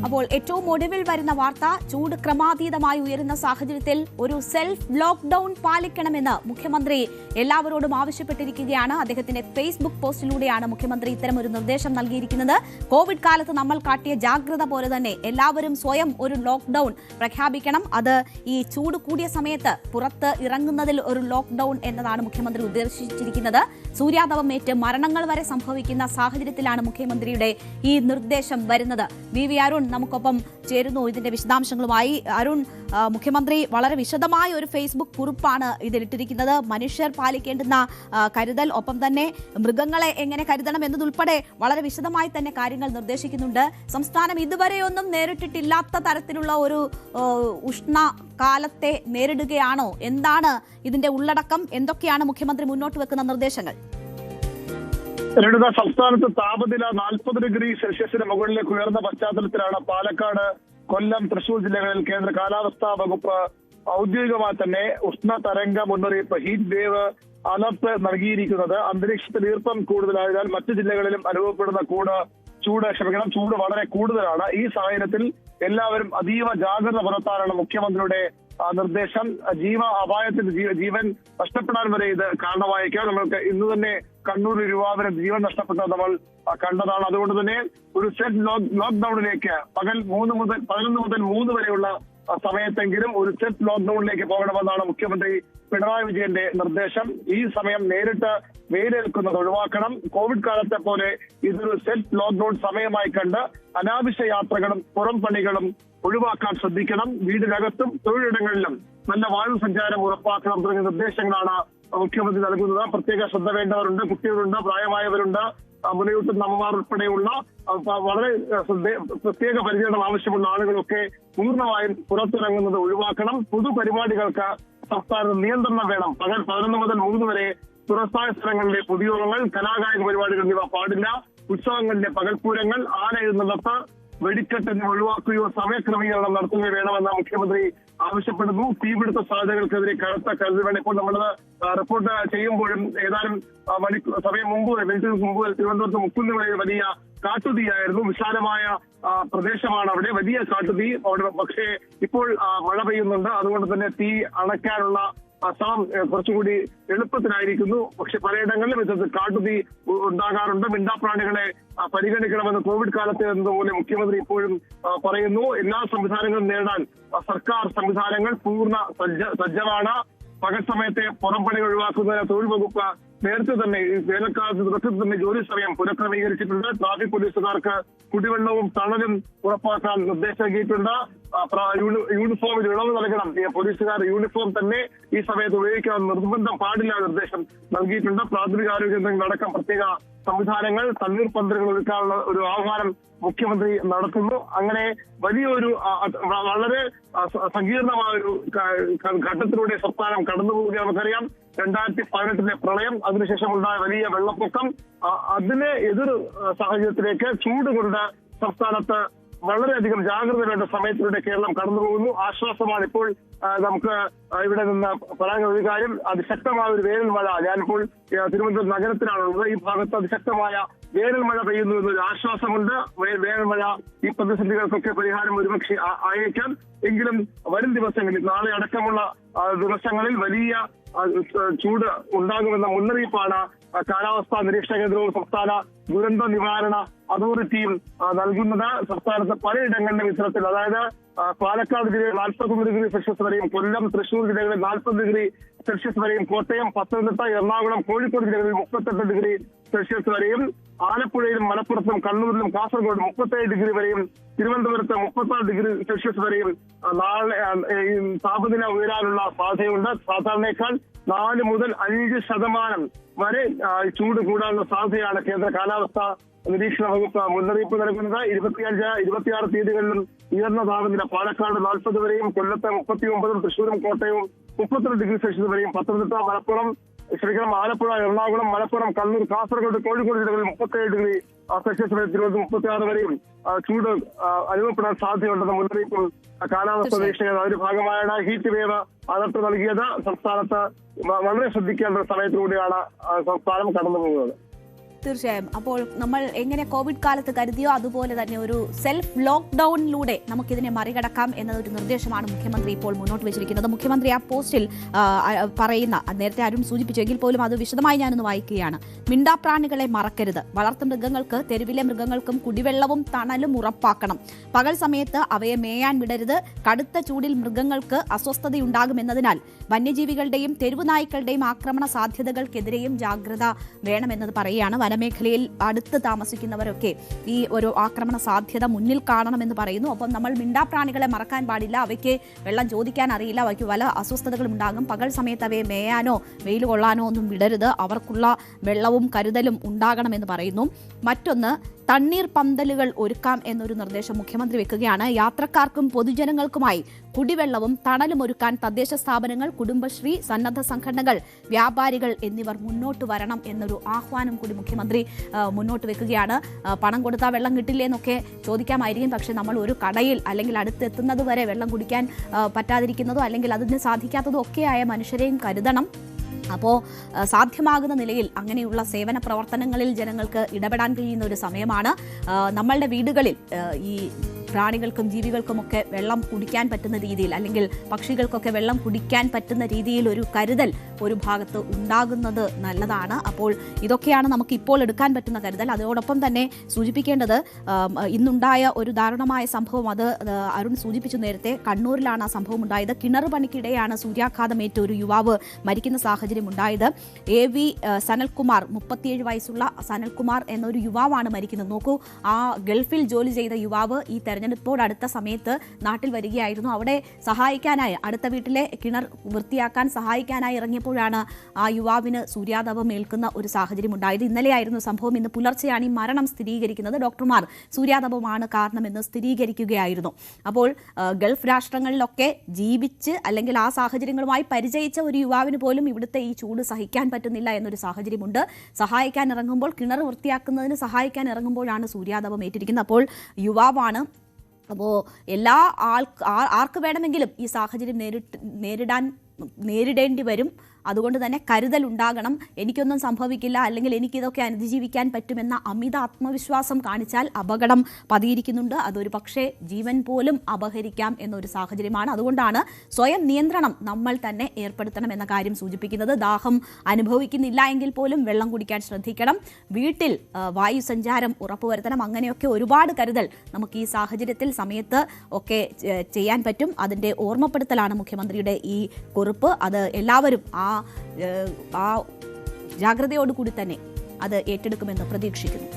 അപ്പോൾ ഏറ്റവും ഒടുവിൽ വരുന്ന വാർത്ത, ചൂട് ക്രമാതീതമായി ഉയരുന്ന സാഹചര്യത്തിൽ ഒരു സെൽഫ് ലോക്ക്ഡൌൺ പാലിക്കണമെന്ന് മുഖ്യമന്ത്രി എല്ലാവരോടും ആവശ്യപ്പെട്ടിരിക്കുകയാണ്. അദ്ദേഹത്തിന്റെ ഫേസ്ബുക്ക് പോസ്റ്റിലൂടെയാണ് മുഖ്യമന്ത്രി ഇത്തരമൊരു നിർദ്ദേശം നൽകിയിരിക്കുന്നത്. കോവിഡ് കാലത്ത് നമ്മൾ കാട്ടിയ ജാഗ്രത പോലെ തന്നെ എല്ലാവരും സ്വയം ഒരു ലോക്ക്ഡൌൺ പ്രഖ്യാപിക്കണം. അത് ഈ ചൂട് കൂടിയ സമയത്ത് പുറത്ത് ഇറങ്ങുന്നതിൽ ഒരു ലോക്ക്ഡൌൺ എന്നതാണ് മുഖ്യമന്ത്രി ഉദ്ദേശിച്ചിരിക്കുന്നത്. സൂര്യാതപമേറ്റ് മരണങ്ങൾ വരെ സംഭവിക്കുന്ന സാഹചര്യത്തിലാണ് മുഖ്യമന്ത്രിയുടെ ഈ നിർദ്ദേശം വരുന്നത്. വി അരുൺ നമുക്കൊപ്പം ചേരുന്നു ഇതിന്റെ വിശദാംശങ്ങളുമായി. അരുൺ, മുഖ്യമന്ത്രി വളരെ വിശദമായ ഒരു ഫേസ്ബുക്ക് കുറിപ്പാണ് ഇതിലിട്ടിരിക്കുന്നത്. മനുഷ്യർ പാലിക്കേണ്ടുന്ന കരുതൽ, ഒപ്പം തന്നെ മൃഗങ്ങളെ എങ്ങനെ കരുതണം എന്നതുൾപ്പെടെ വളരെ വിശദമായി തന്നെ കാര്യങ്ങൾ നിർദ്ദേശിക്കുന്നുണ്ട്. സംസ്ഥാനം ഇതുവരെയൊന്നും നേരിട്ടിട്ടില്ലാത്ത തരത്തിലുള്ള ഒരു ഉഷ്ണകാലത്തെ നേരിടുകയാണോ? എന്താണ് ഇതിന്റെ ഉള്ളടക്കം? എന്തൊക്കെയാണ് മുഖ്യമന്ത്രി മുന്നോട്ട് വെക്കുന്ന നിർദ്ദേശങ്ങൾ? സംസ്ഥാനത്ത് താപനില 40 ഡിഗ്രി സെൽഷ്യസിന് മുകളിലേക്ക് ഉയർന്ന പശ്ചാത്തലത്തിലാണ് പാലക്കാട്, കൊല്ലം, തൃശൂർ ജില്ലകളിൽ കേന്ദ്ര കാലാവസ്ഥാ വകുപ്പ് ഔദ്യോഗികമായി തന്നെ ഉഷ്ണതരംഗ മുന്നറിയിപ്പ്, ഹീറ്റ് വേവ് അലർട്ട് നൽകിയിരിക്കുന്നത്. അന്തരീക്ഷത്തിൽ ഈർപ്പം കൂടുതലായതിനാൽ മറ്റു ജില്ലകളിലും അനുഭവപ്പെടുന്ന ചൂട് വളരെ കൂടുതലാണ്. ഈ സാഹചര്യത്തിൽ എല്ലാവരും അതീവ ജാഗ്രത പുലർത്താനാണ് മുഖ്യമന്ത്രിയുടെ നിർദ്ദേശം. ജീവൻ നഷ്ടപ്പെടാൻ വരെ ഇത് കാരണമായേക്കാം. നമ്മൾക്ക് ഇന്ന് തന്നെ കണ്ണൂർ യുവാവിന് ജീവൻ നഷ്ടപ്പെട്ടത് നമ്മൾ കണ്ടതാണ്. അതുകൊണ്ട് തന്നെ ഒരു സെറ്റ് ലോക്ക്ഡൌണിലേക്ക് പകൽ 11 മുതൽ 3 വരെയുള്ള സമയത്തെങ്കിലും ഒരു സെറ്റ് ലോക്ക്ഡൌണിലേക്ക് പോകണമെന്നാണ് മുഖ്യമന്ത്രി പിണറായി വിജയന്റെ നിർദ്ദേശം. ഈ സമയം നേരിട്ട് വെയിലേൽക്കുന്നത് ഒഴിവാക്കണം. കോവിഡ് കാലത്തെ പോലെ ഇതൊരു സെറ്റ് ലോക്ക്ഡൌൺ സമയമായി കണ്ട് അനാവശ്യ യാത്രകളും പുറം പണികളും ഒഴിവാക്കാൻ ശ്രദ്ധിക്കണം. വീടിനകത്തും തൊഴിലിടങ്ങളിലും നല്ല വായു സഞ്ചാരം ഉറപ്പാക്കണം തുടങ്ങിയ നിർദ്ദേശങ്ങളാണ് മുഖ്യമന്ത്രി നൽകുന്നത്. പ്രത്യേക ശ്രദ്ധ വേണ്ടവരുണ്ട്, കുട്ടികളുണ്ട്, പ്രായമായവരുണ്ട്, മുലയൂട്ടുന്ന അമ്മമാർ ഉൾപ്പെടെയുള്ള വളരെ പ്രത്യേക പരിചരണം ആവശ്യമുള്ള ആളുകളൊക്കെ പൂർണ്ണമായും പുറത്തിറങ്ങുന്നത് ഒഴിവാക്കണം. പൊതുപരിപാടികൾക്ക് സംസ്ഥാനത്ത് നിയന്ത്രണം വേണം. പകൽ 11 മുതൽ 3 വരെ തുറസായ സ്ഥലങ്ങളിലെ പൊതുയോഗങ്ങൾ, കലാകായിക പരിപാടികൾ എന്നിവ പാടില്ല. ഉത്സവങ്ങളിലെ പകൽപ്പൂരങ്ങൾ, ആന എഴുന്നള്ളത്ത്, വെടിക്കെട്ട് എന്നിവ ഒഴിവാക്കുകയോ സമയക്രമീകരണം നടത്തുകയോ വേണമെന്ന് മുഖ്യമന്ത്രി ആവശ്യപ്പെടുന്നു. തീപിടുത്ത സാധ്യതകൾക്കെതിരെ കടുത്ത കരുതൽ വേണം. ഇപ്പോൾ നമ്മൾ റിപ്പോർട്ട് ചെയ്യുമ്പോഴും ഏതാനും മിനിറ്റുകൾക്ക് മുമ്പ് തിരുവനന്തപുരത്ത് മുക്കുന്നുവരെ വലിയ കാട്ടുതീയായിരുന്നു. വിശാലമായ പ്രദേശമാണ് അവിടെ, വലിയ കാട്ടുതീ അവിടെ. പക്ഷേ ഇപ്പോൾ മഴ പെയ്യുന്നുണ്ട്. അതുകൊണ്ട് തന്നെ തീ അണയ്ക്കാനുള്ള ശ്രമം കുറച്ചുകൂടി എളുപ്പത്തിലായിരിക്കുന്നു. പക്ഷെ പലയിടങ്ങളിലും ഇത്തരത്തിൽ കാട്ടുതീ ഉണ്ടാകാറുണ്ട്. മിണ്ടാപ്രാണികളെ പരിഗണിക്കണമെന്ന് കോവിഡ് കാലത്ത് എന്നതുപോലെ മുഖ്യമന്ത്രി ഇപ്പോഴും പറയുന്നു. എല്ലാ സംവിധാനങ്ങളും നേടാൻ സർക്കാർ സംവിധാനങ്ങൾ പൂർണ്ണ സജ്ജമാണ്. പകൽ സമയത്തെ പുറംപണി ഒഴിവാക്കുന്നതിന് തൊഴിൽ വകുപ്പ് നേരത്തെ തന്നെ വേനൽക്കാലത്ത് തുടക്കത്തിൽ തന്നെ ജോലി സമയം പുനഃക്രമീകരിച്ചിട്ടുണ്ട്. ട്രാഫിക് പോലീസുകാർക്ക് കുടിവെള്ളവും തണലും ഉറപ്പാക്കാൻ നിർദ്ദേശം നൽകിയിട്ടുണ്ട്. യൂണിഫോമിൽ ഇളവ് നൽകണം. പോലീസുകാർ യൂണിഫോം തന്നെ ഈ സമയത്ത് ഉപയോഗിക്കാൻ നിർബന്ധം പാടില്ല നിർദ്ദേശം നൽകിയിട്ടുണ്ട്. പ്രാഥമികാരോഗ്യ കേന്ദ്രങ്ങളടക്കം പ്രത്യേക സംവിധാനങ്ങൾ, തണ്ണീർപ്പന്തലുകൾ ഒരുക്കാനുള്ള ഒരു ആഹ്വാനം മുഖ്യമന്ത്രി നടത്തുന്നു. അങ്ങനെ വലിയൊരു വളരെ സങ്കീർണമായ ഒരു ഘട്ടത്തിലൂടെ സംസ്ഥാനം കടന്നുപോവുകയാണ്. നമുക്കറിയാം 2018 പ്രളയം, അതിനുശേഷം ഉണ്ടായ വലിയ വെള്ളപ്പൊക്കം, അതിനെ എതിർ സാഹചര്യത്തിലേക്ക് ചൂട് കൊണ്ട് സംസ്ഥാനത്ത് വളരെയധികം ജാഗ്രത വേണ്ട സമയത്തിലൂടെ കേരളം കടന്നുപോകുന്നു. ആശ്വാസമാണ് ഇപ്പോൾ നമുക്ക് ഇവിടെ നിന്ന് പറയാൻ ഒരു കാര്യം. അതിശക്തമായ ഒരു വേനൽ മഴ, ഞാനിപ്പോൾ തിരുവനന്തപുരം നഗരത്തിലാണുള്ളത്. ഈ ഭാഗത്ത് അതിശക്തമായ വേനൽ മഴ പെയ്യുന്നു എന്നൊരു ആശ്വാസമുണ്ട്. വേനൽ മഴ ഈ പ്രതിസന്ധികൾക്കൊക്കെ പരിഹാരം ഒരുപക്ഷെ ആയേക്കാം. എങ്കിലും വരും ദിവസങ്ങളിൽ, നാളെ അടക്കമുള്ള ദിവസങ്ങളിൽ വലിയ ചൂട് ഉണ്ടാകുമെന്ന മുന്നറിയിപ്പാണ് കാലാവസ്ഥാ നിരീക്ഷണ കേന്ദ്രവും സംസ്ഥാന ദുരന്ത നിവാരണ അതോറിറ്റിയും നൽകുന്നത്. സംസ്ഥാനത്ത് പലയിടങ്ങളിലും ഇത്തരത്തിൽ, അതായത് പാലക്കാട് ജില്ലയിൽ 41 ഡിഗ്രി സെൽഷ്യസ് വരെയും, കൊല്ലം, തൃശൂർ ജില്ലകളിൽ 40 ഡിഗ്രി സെൽഷ്യസ് വരെയും, കോട്ടയം, പത്തനംതിട്ട, എറണാകുളം, കോഴിക്കോട് ജില്ലകളിൽ 38 ഡിഗ്രി സെൽഷ്യസ് വരെയും, ആലപ്പുഴയിലും മലപ്പുറത്തും കണ്ണൂരിലും കാസർഗോഡ് 37 ഡിഗ്രി വരെയും, തിരുവനന്തപുരത്ത് 36 ഡിഗ്രി സെൽഷ്യസ് വരെയും നാളെ താപനില ഉയരാനുള്ള സാധ്യതയുണ്ട്. സാധാരണയേക്കാൾ 4 മുതൽ 5% വരെ ചൂട് കൂടാനുള്ള സാധ്യതയാണ് കേന്ദ്ര കാലാവസ്ഥാ നിരീക്ഷണ വകുപ്പ് മുന്നറിയിപ്പ് നൽകുന്നത്. 25, 26 തീയതികളിലും ഉയർന്ന താപനില പാലക്കാട് 40 വരെയും, കൊല്ലത്ത് 39, തൃശൂരും കോട്ടയവും 32 ഡിഗ്രി സെൽഷ്യസ് വരെയും, പത്തനംതിട്ട, ആലപ്പുഴ, എറണാകുളം, മലപ്പുറം, കണ്ണൂർ, കാസർഗോഡ്, കോഴിക്കോട് ജില്ലകളിൽ 37 ഡിഗ്രി സെൽഷ്യസ് വരെ, തിരുവനന്തപുരം 36 വരെയും ചൂട് അനുഭവപ്പെടാൻ സാധ്യതയുണ്ടെന്ന മുന്നറിയിപ്പും കാലാവസ്ഥ നിരീക്ഷകർ അതിന്റെ ഭാഗമായാണ് ഹീറ്റ് വേവ് അലർട്ട് നൽകിയത്. സംസ്ഥാനത്ത് വളരെ ശ്രദ്ധിക്കേണ്ട സമയത്തിലൂടെയാണ് സംസ്ഥാനം കടന്നു പോകുന്നത്. തീർച്ചയായും. അപ്പോൾ നമ്മൾ എങ്ങനെ കോവിഡ് കാലത്ത് കരുതിയോ അതുപോലെ തന്നെ ഒരു സെൽഫ് ലോക്ക്ഡൌണിലൂടെ നമുക്കിതിനെ മറികടക്കാം എന്നതൊരു നിർദ്ദേശമാണ് മുഖ്യമന്ത്രി ഇപ്പോൾ മുന്നോട്ട് വെച്ചിരിക്കുന്നത്. മുഖ്യമന്ത്രി ആ പോസ്റ്റിൽ പറയുന്ന, നേരത്തെ അരുൺ സൂചിപ്പിച്ചെങ്കിൽ പോലും അത് വിശദമായി ഞാനൊന്ന് വായിക്കുകയാണ്. മിണ്ടാപ്രാണികളെ മറക്കരുത്. വളർത്തു മൃഗങ്ങൾക്ക്, തെരുവിലെ മൃഗങ്ങൾക്കും കുടിവെള്ളവും തണലും ഉറപ്പാക്കണം. പകൽ സമയത്ത് അവയെ മേയാൻ വിടരുത്. കടുത്ത ചൂടിൽ മൃഗങ്ങൾക്ക് അസ്വസ്ഥതയുണ്ടാകുമെന്നതിനാൽ വന്യജീവികളുടെയും തെരുവു നായ്ക്കളുടെയും ആക്രമണ സാധ്യതകൾക്കെതിരെയും ജാഗ്രത വേണമെന്നത് പറയുകയാണ്. വനമേഖലയിൽ അടുത്ത് താമസിക്കുന്നവരൊക്കെ ഈ ഒരു ആക്രമണ സാധ്യത മുന്നിൽ കാണണമെന്ന് പറയുന്നു. ഒപ്പം നമ്മൾ മിണ്ടാപ്രാണികളെ മറക്കാൻ പാടില്ല. അവയ്ക്ക് വെള്ളം ചോദിക്കാൻ അറിയില്ല. അവയ്ക്ക് പല അസ്വസ്ഥതകളും ഉണ്ടാകും. പകൽ സമയത്ത് അവയെ മേയാനോ വെയിൽ കൊള്ളാനോ ഒന്നും വിടരുത്. അവർക്കുള്ള വെള്ളവും കരുതലും ഉണ്ടാകണമെന്ന് പറയുന്നു. മറ്റൊന്ന്, തണ്ണീർ പന്തലുകൾ ഒരുക്കാം എന്നൊരു നിർദ്ദേശം മുഖ്യമന്ത്രി വെക്കുകയാണ്. യാത്രക്കാർക്കും പൊതുജനങ്ങൾക്കുമായി കുടിവെള്ളവും തണലും ഒരുക്കാൻ തദ്ദേശ സ്ഥാപനങ്ങൾ, കുടുംബശ്രീ, സന്നദ്ധ സംഘടനകൾ, വ്യാപാരികൾ എന്നിവർ മുന്നോട്ട് വരണം എന്നൊരു ആഹ്വാനം കൂടി മുഖ്യമന്ത്രി മുന്നോട്ട് വെക്കുകയാണ്. പണം കൊടുത്താൽ വെള്ളം കിട്ടില്ലേ എന്നൊക്കെ ചോദിക്കാമായിരിക്കും. പക്ഷേ നമ്മൾ ഒരു കടയിൽ അല്ലെങ്കിൽ അടുത്തെത്തുന്നത് വരെ വെള്ളം കുടിക്കാൻ പറ്റാതിരിക്കുന്നതോ അല്ലെങ്കിൽ അതിന് സാധിക്കാത്തതോ ഒക്കെയായ മനുഷ്യരെയും കരുതണം. അപ്പോൾ സാധ്യമാകുന്ന നിലയിൽ അങ്ങനെയുള്ള സേവന പ്രവർത്തനങ്ങളിൽ ജനങ്ങൾക്ക് ഇടപെടാൻ കഴിയുന്ന ഒരു സമയമാണ്. നമ്മളുടെ വീടുകളിൽ ഈ പ്രാണികൾക്കും ജീവികൾക്കുമൊക്കെ വെള്ളം കുടിക്കാൻ പറ്റുന്ന രീതിയിൽ അല്ലെങ്കിൽ പക്ഷികൾക്കൊക്കെ വെള്ളം കുടിക്കാൻ പറ്റുന്ന രീതിയിൽ ഒരു കരുതൽ ഒരു ഭാഗത്ത് ഉണ്ടാകുന്നത് നല്ലതാണ്. അപ്പോൾ ഇതൊക്കെയാണ് നമുക്ക് ഇപ്പോൾ എടുക്കാൻ പറ്റുന്ന കരുതൽ. അതോടൊപ്പം തന്നെ സൂചിപ്പിക്കേണ്ടത്, ഇന്നുണ്ടായ ഒരു ദാരുണമായ സംഭവം, അത് അരുൺ സൂചിപ്പിച്ചു നേരത്തെ. കണ്ണൂരിലാണ് ആ സംഭവം ഉണ്ടായത്. കിണർ പണിക്കിടെയാണ് സൂര്യാഘാതമേറ്റ ഒരു യുവാവ് മരിക്കുന്ന സാഹചര്യം ഉണ്ടായത്. AV സനൽകുമാർ, 37 വയസ്സുള്ള സനൽകുമാർ എന്നൊരു യുവാവാണ് മരിക്കുന്നത്. നോക്കൂ, ആ ഗൾഫിൽ ജോലി ചെയ്ത യുവാവ് ഈ തെരഞ്ഞെടുപ്പോട് അടുത്ത സമയത്ത് നാട്ടിൽ വരികയായിരുന്നു. അവിടെ സഹായിക്കാനായി, അടുത്ത വീട്ടിലെ കിണർ വൃത്തിയാക്കാൻ സഹായിക്കാനായി ഇറങ്ങിയപ്പോഴാണ് ആ യുവാവിന് സൂര്യാതപം ഏൽക്കുന്ന ഒരു സാഹചര്യം ഉണ്ടായത്. ഇന്നലെയായിരുന്നു സംഭവം. ഇന്ന് പുലർച്ചെയാണ് ഈ മരണം സ്ഥിരീകരിക്കുന്നത്. ഡോക്ടർമാർ സൂര്യാതപമാണ് കാരണമെന്ന് സ്ഥിരീകരിക്കുകയായിരുന്നു. അപ്പോൾ ഗൾഫ് രാഷ്ട്രങ്ങളിലൊക്കെ ജീവിച്ച് അല്ലെങ്കിൽ ആ സാഹചര്യങ്ങളുമായി പരിചയിച്ച ഒരു യുവാവിന് പോലും ഇവിടുത്തെ ഈ ചൂട് സഹിക്കാൻ പറ്റുന്നില്ല എന്നൊരു സാഹചര്യമുണ്ട്. സഹായിക്കാൻ ഇറങ്ങുമ്പോൾ, കിണർ വൃത്തിയാക്കുന്നതിന് സഹായിക്കാൻ ഇറങ്ങുമ്പോഴാണ് സൂര്യാതപം ഏറ്റിരിക്കുന്നത്. അപ്പോൾ യുവാവാണ്. അപ്പോൾ ആർക്ക് വേണമെങ്കിലും ഈ സാഹചര്യം നേരിടേണ്ടി വരും. അതുകൊണ്ട് തന്നെ കരുതൽ ഉണ്ടാകണം. എനിക്കൊന്നും സംഭവിക്കില്ല അല്ലെങ്കിൽ എനിക്കിതൊക്കെ അതിജീവിക്കാൻ പറ്റുമെന്ന അമിത ആത്മവിശ്വാസം കാണിച്ചാൽ അപകടം പതിയിരിക്കുന്നുണ്ട്. അതൊരു പക്ഷേ ജീവൻ പോലും അപഹരിക്കാം എന്നൊരു സാഹചര്യമാണ്. അതുകൊണ്ടാണ് സ്വയം നിയന്ത്രണം നമ്മൾ തന്നെ ഏർപ്പെടുത്തണം എന്ന കാര്യം സൂചിപ്പിക്കുന്നത്. ദാഹം അനുഭവിക്കുന്നില്ല എങ്കിൽ പോലും വെള്ളം കുടിക്കാൻ ശ്രദ്ധിക്കണം. വീട്ടിൽ വായു സഞ്ചാരം ഉറപ്പുവരുത്തണം. അങ്ങനെയൊക്കെ ഒരുപാട് കരുതൽ നമുക്ക് ഈ സാഹചര്യത്തിൽ സമയത്ത് ഒക്കെ ചെയ്യാൻ പറ്റും. അതിൻ്റെ ഓർമ്മപ്പെടുത്തലാണ് മുഖ്യമന്ത്രിയുടെ ഈ കുറിപ്പ്. അത് എല്ലാവരും ആ ജാഗ്രതയോടുകൂടി തന്നെ അത് ഏറ്റെടുക്കുമെന്ന് പ്രതീക്ഷിക്കുന്നു.